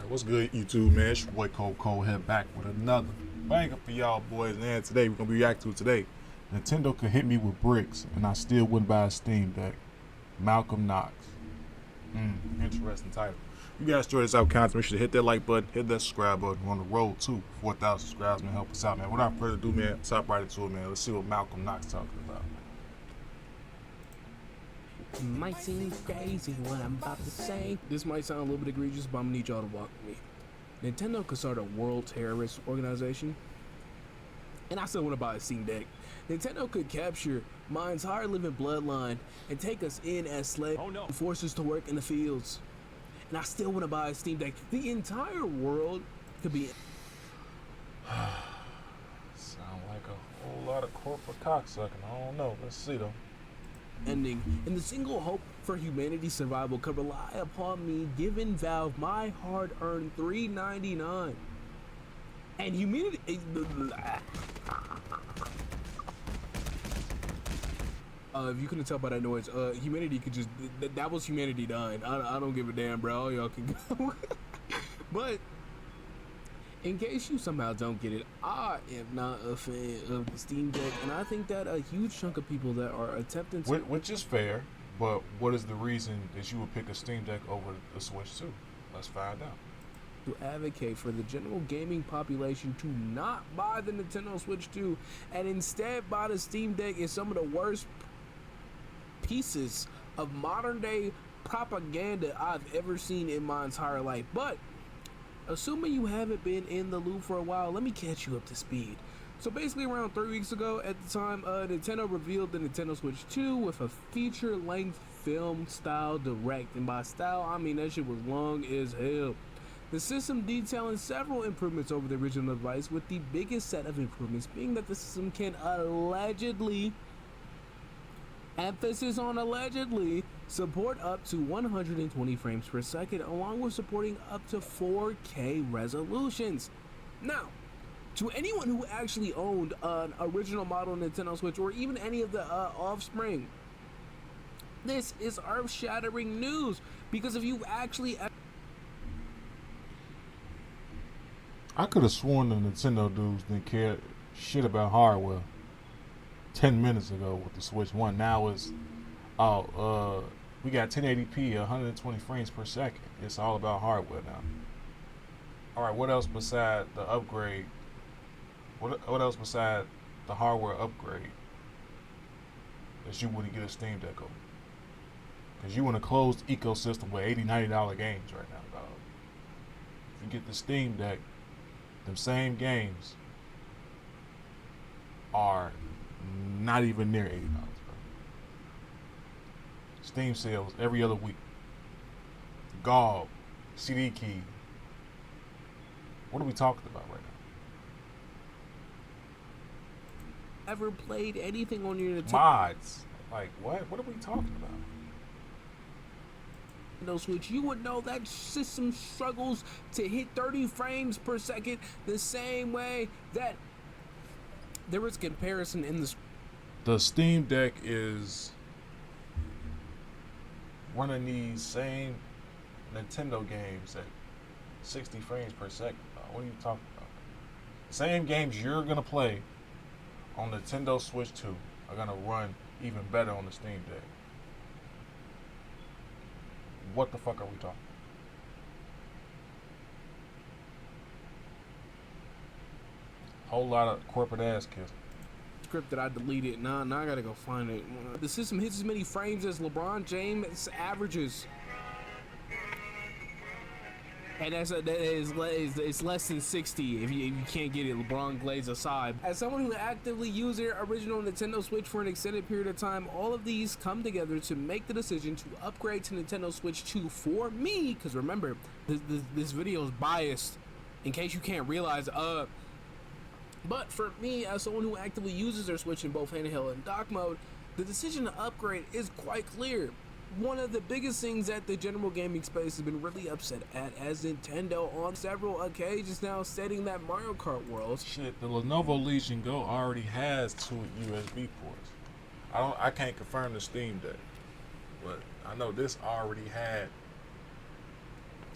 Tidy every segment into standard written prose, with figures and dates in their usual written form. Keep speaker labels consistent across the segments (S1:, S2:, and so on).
S1: What's good, YouTube, man? It's your boy Cole head back with another banger for y'all boys. And today we're gonna be reacting to today. Nintendo could hit me with bricks, and I still wouldn't buy a Steam Deck. Malcolm Knox. Interesting title. You guys enjoy this out content, make sure to hit that like button, hit that subscribe button. We're on the road to 4,000 subscribers, man. Help us out, man. Without further ado, man, let's hop right into it, man. Let's see what Malcolm Knox talking about.
S2: Might seem crazy what I'm about to say. This might sound a little bit egregious, but I'm gonna need y'all to walk with me. Nintendo could start a world terrorist organization, and I still want to buy a Steam Deck. Nintendo could capture my entire living bloodline and take us in as slaves, force us to work in the fields, and I still want to buy a Steam Deck. The entire world could be.
S1: Sound like a whole lot of corporate cocksucking. I don't know. Let's see though.
S2: Ending, and the single hope for humanity's survival could rely upon me giving Valve my hard-earned $3.99. And humanity. If you couldn't tell by that noise, humanity could just. That was humanity dying. I don't give a damn, bro. All y'all can go. But in case you somehow don't get it, I am not a fan of the Steam Deck, and I think that a huge chunk of people that are attempting to.
S1: Which is fair, but what is the reason that you would pick a Steam Deck over the Switch 2? Let's find out.
S2: To advocate for the general gaming population to not buy the Nintendo Switch 2 and instead buy the Steam Deck is some of the worst pieces of modern day propaganda I've ever seen in my entire life. But assuming you haven't been in the loop for a while, let me catch you up to speed. So basically around 3 weeks ago at the time, Nintendo revealed the Nintendo Switch 2 with a feature-length film style direct. And by style, I mean that shit was long as hell. The system detailing several improvements over the original device, with the biggest set of improvements being that the system can allegedly, emphasis on allegedly, support up to 120 frames per second, along with supporting up to 4K resolutions. Now, to anyone who actually owned an original model Nintendo Switch, or even any of the offspring, this is earth-shattering news, because if you actually...
S1: I could have sworn the Nintendo dudes didn't care shit about hardware 10 minutes ago with the Switch 1. Now it's, we got 1080p, 120 frames per second. It's all about hardware now. Alright, what else beside the upgrade? What else beside the hardware upgrade that you wouldn't get a Steam Deck over? Because you in a closed ecosystem with $80, $90 games right now, dog. If you get the Steam Deck, them same games are not even near $80, bro. Steam sales every other week. GOG, CD key. What are we talking about right now?
S2: Ever played anything on your Nintendo
S1: Mods. Like, what? What are we talking about?
S2: Switch, you would know that system struggles to hit 30 frames per second the same way that there is comparison in
S1: the Steam Deck is running these same Nintendo games at 60 frames per second. What are you talking about? Same games you're gonna play on Nintendo Switch 2 are gonna run even better on the Steam Deck. What the fuck are we talking? Whole lot of corporate ass kissing.
S2: Script that I deleted. Now I gotta go find it. The system hits as many frames as LeBron James averages. And it's less than 60 if you can't get it, LeBron Glaze aside. As someone who actively used their original Nintendo Switch for an extended period of time, all of these come together to make the decision to upgrade to Nintendo Switch 2 for me. Because remember, this video is biased, in case you can't realize. But for me, as someone who actively uses their Switch in both handheld and dock mode, the decision to upgrade is quite clear. One of the biggest things that the general gaming space has been really upset at, as Nintendo on several occasions now stating that Mario Kart World.
S1: Shit, the Lenovo Legion Go already has 2 USB ports. I can't confirm the Steam Deck, but I know this already had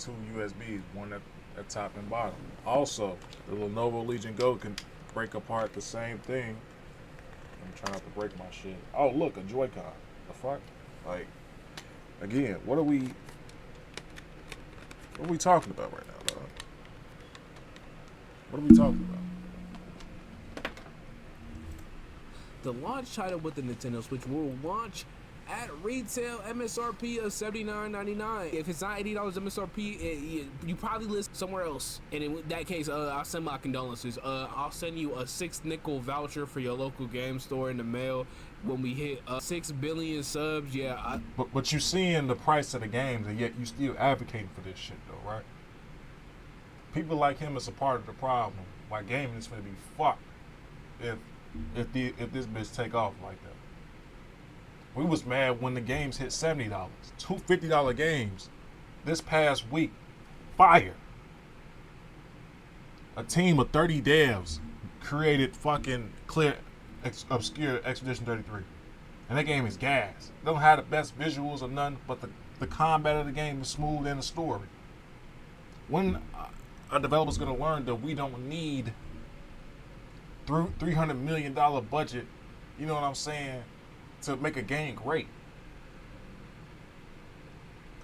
S1: two USBs, one at top and bottom. Also, the Lenovo Legion Go can break apart the same thing. I'm trying not to break my shit. Oh, look, a Joy-Con. The fuck? Like, again, what are we talking about right now, dog? What are we talking about?
S2: The launch title with the Nintendo Switch will launch at retail MSRP of $79.99. If it's not $80 MSRP, you probably list somewhere else. And in that case, I'll send my condolences. I'll send you a 6 nickel voucher for your local game store in the mail when we hit 6 billion subs. Yeah.
S1: But you seeing the price of the games, and yet you still advocating for this shit, though, right? People like him is a part of the problem. Why gaming is going to be fucked if this bitch take off like that. We was mad when the games hit $70. Two $50 games this past week. Fire. A team of 30 devs created fucking obscure Expedition 33. And that game is gas. They don't have the best visuals or nothing, but the combat of the game is smooth and the story. When a developer's going to learn that we don't need $300 million budget, you know what I'm saying, to make a game great.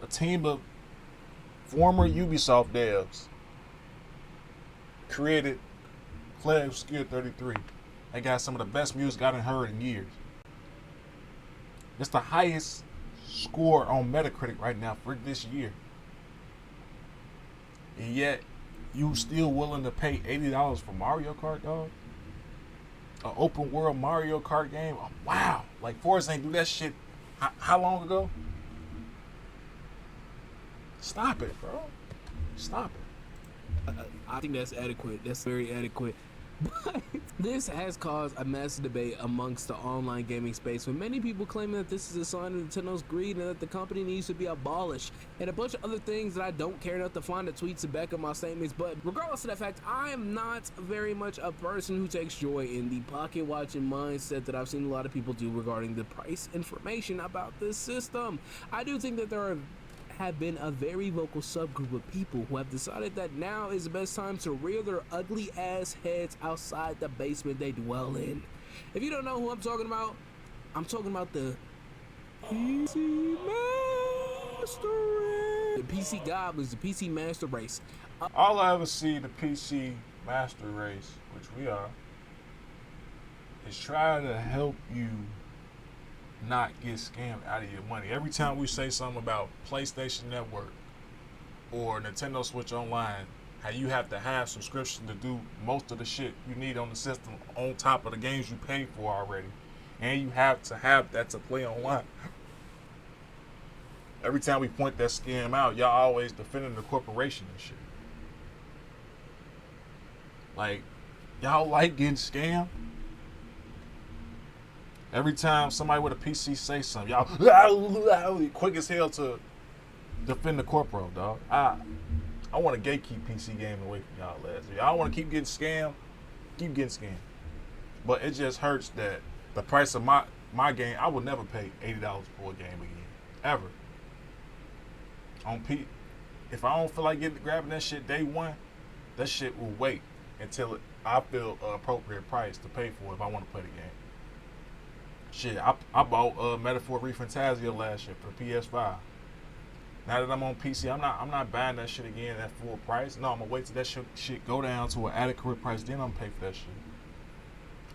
S1: A team of former Ubisoft devs created Play Obscure 33. They got some of the best music I done heard in years. It's the highest score on Metacritic right now for this year. And yet, you still willing to pay $80 for Mario Kart, dog? An open world Mario Kart game? Oh, wow. Like, Forza ain't do that shit how long ago? Stop it, bro. Stop it.
S2: I think that's adequate. That's very adequate. But this has caused a massive debate amongst the online gaming space, with many people claiming that this is a sign of Nintendo's greed and that the company needs to be abolished, and a bunch of other things that I don't care enough to find the tweets to back up my statements. But regardless of that fact, I am not very much a person who takes joy in the pocket watching mindset that I've seen a lot of people do regarding the price information about this system. I do think that there have been a very vocal subgroup of people who have decided that now is the best time to rear their ugly ass heads outside the basement they dwell in. If you don't know who I'm talking about the PC Master Race. The PC Goblins, the PC Master Race.
S1: All I ever see the PC Master Race, which we are, is trying to help you not get scammed out of your money. Every time we say something about PlayStation Network or Nintendo Switch Online, how you have to have subscription to do most of the shit you need on the system on top of the games you paid for already, and you have to have that to play online. Every time we point that scam out, y'all always defending the corporation and shit. Like, y'all like getting scammed? Every time somebody with a PC say something, y'all quick as hell to defend the corpo, dog. I want to gatekeep PC gaming away from y'all lads. Y'all want to keep getting scammed, keep getting scammed. But it just hurts that the price of my game, I would never pay $80 for a game again, ever. If I don't feel like grabbing that shit day one, that shit will wait until I feel an appropriate price to pay for it if I want to play the game. Shit, I bought Metaphor ReFantazio last year for the PS5. Now that I'm on PC, I'm not buying that shit again at full price. No, I'm gonna wait till that shit go down to an adequate price, then I'm gonna pay for that shit.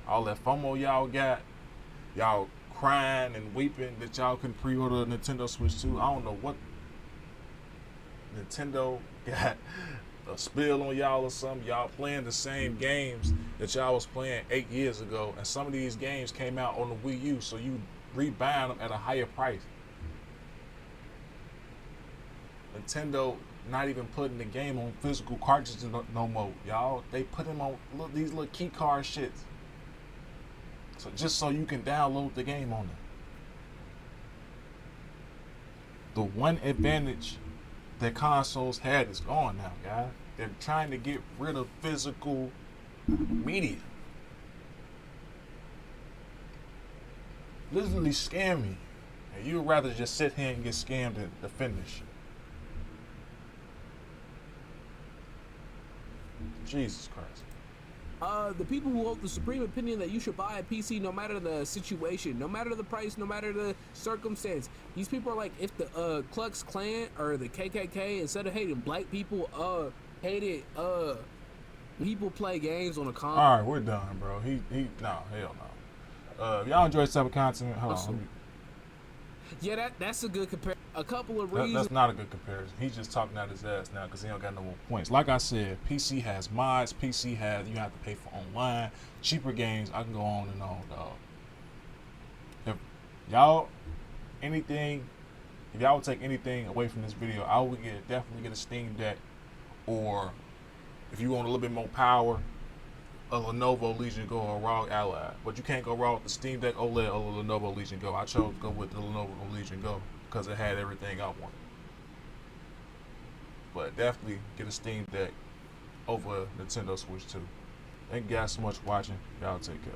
S1: All that FOMO y'all got, y'all crying and weeping that y'all can pre-order a Nintendo Switch 2. I don't know what Nintendo got a spill on y'all or something. Y'all playing the same games that y'all was playing 8 years ago, and some of these games came out on the Wii U, so you rebuying them at a higher price. Nintendo not even putting the game on physical cartridges no more, y'all. They put them on these little key card shits, so just so you can download the game on them. The one advantage that consoles had is gone now, guys. They're trying to get rid of physical media. Literally scam me. And you'd rather just sit here and get scammed and defend this shit. Jesus Christ.
S2: The people who hold the supreme opinion that you should buy a PC no matter the situation, no matter the price, no matter the circumstance. These people are like, if the Klux Klan or the KKK, instead of hating black people, hated people play games on a console.
S1: All right, we're done, bro. No, hell no. If y'all enjoy this type of content, hold on.
S2: Yeah, that's a good comparison. A couple of reasons.
S1: That's not a good comparison. He's just talking out his ass now because he don't got no more points. Like I said, PC has mods. PC has, you have to pay for online, cheaper games. I can go on and on, dog. If y'all would take anything away from this video, I would definitely get a Steam Deck, or if you want a little bit more power, a Lenovo Legion Go or a ROG Ally. But you can't go wrong with the Steam Deck OLED or the Lenovo Legion Go. I chose to go with the Lenovo Legion Go because it had everything I wanted. But definitely get a Steam Deck over Nintendo Switch 2. Thank you guys so much for watching. Y'all take care.